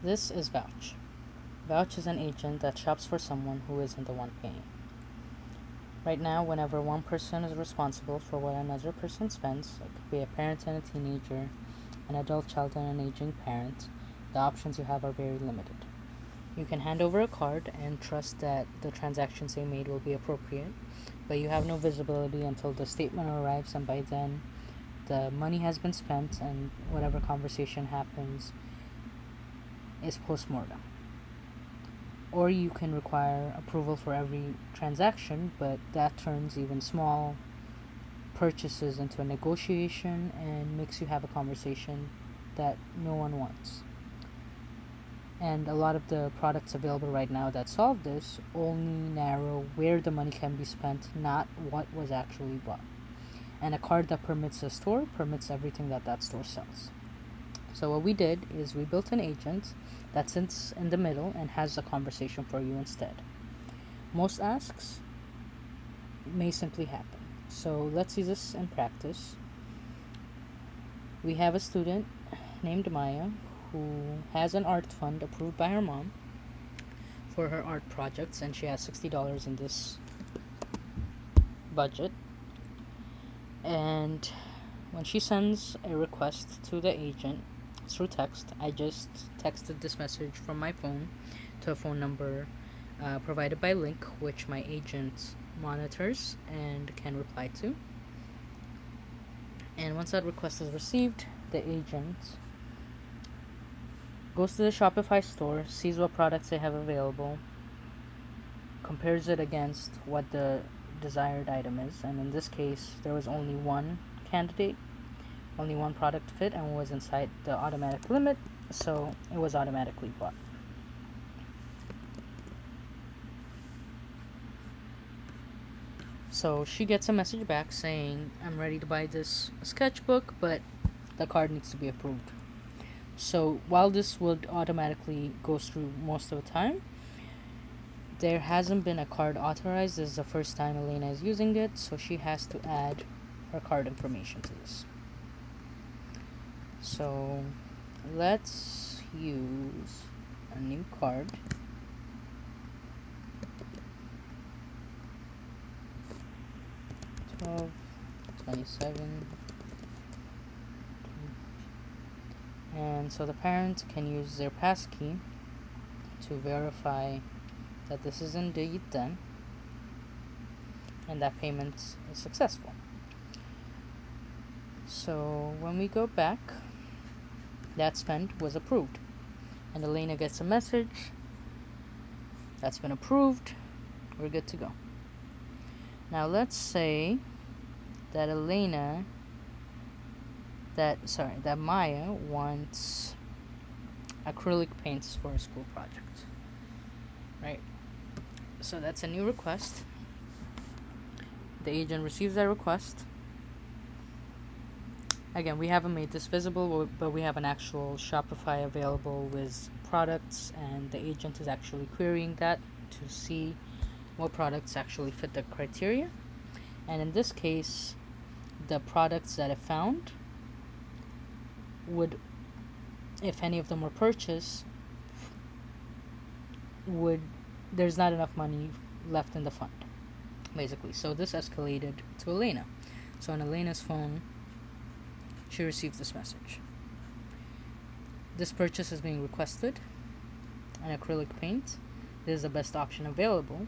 This is Vouch. Vouch is an agent that shops for someone who isn't the one paying. Right now, whenever one person is responsible for what another person spends, it could be a parent and a teenager, an adult child and an aging parent, the options you have are very limited. You can hand over a card and trust that the transactions they made will be appropriate, but you have no visibility until the statement arrives, and by then, the money has been spent and whatever conversation happens is post-mortem. Or you can require approval for every transaction, but that turns even small purchases into a negotiation and makes you have a conversation that no one wants. And a lot of the products available right now that solve this only narrow where the money can be spent, not what was actually bought. And a card that permits a store permits everything that store sells. So what we did is we built an agent that sits in the middle and has a conversation for you instead. Most asks may simply happen. So let's see this in practice. We have a student named Maya who has an art fund approved by her mom for her art projects, and she has $60 in this budget. And when she sends a request to the agent through text, I just texted this message from my phone to a phone number provided by Link, which my agent monitors and can reply to. And once that request is received, the agent goes to the Shopify store, sees what products they have available, compares it against what the desired item is, and in this case there was only one candidate, only one product fit and was inside the automatic limit, so it was automatically bought. So she gets a message back saying, I'm ready to buy this sketchbook, but the card needs to be approved. So while this would automatically go through most of the time, there hasn't been a card authorized. This is the first time Elena is using it, so she has to add her card information to this. So let's use a new card. $12, $27, and so the parent can use their passkey to verify that this is indeed done and that payment is successful. So when we go back, that spend was approved, and Elena gets a message that's been approved, we're good to go. Now let's say that that Maya wants acrylic paints for a school project, right? So that's a new request. The agent receives that request. Again, we haven't made this visible, but we have an actual Shopify available with products, and the agent is actually querying that to see what products actually fit the criteria. And in this case, the products that it found would, if any of them were purchased, there's not enough money left in the fund, basically. So this escalated to Elena. So on Elena's phone, she receives this message. This purchase is being requested, an acrylic paint. This is the best option available,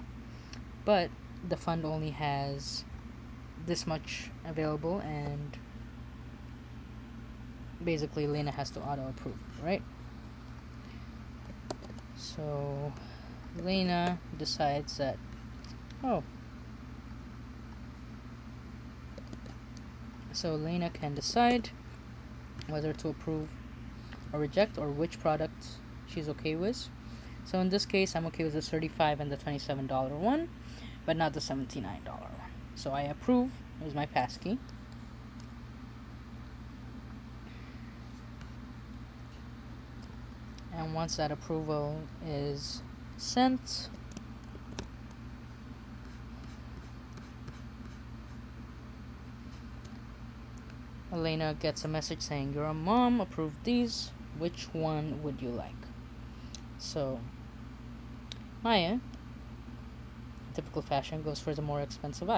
but the fund only has this much available, and basically Elena has to auto-approve, right? So Elena decides that, so Elena can decide whether to approve or reject, or which product she's okay with. So in this case, I'm okay with the $35 and the $27 one, but not the $79 one. So I approve. Here's my passkey. And once that approval is sent, Elena gets a message saying, your mom approved these. Which one would you like? So Maya, in typical fashion, goes for the more expensive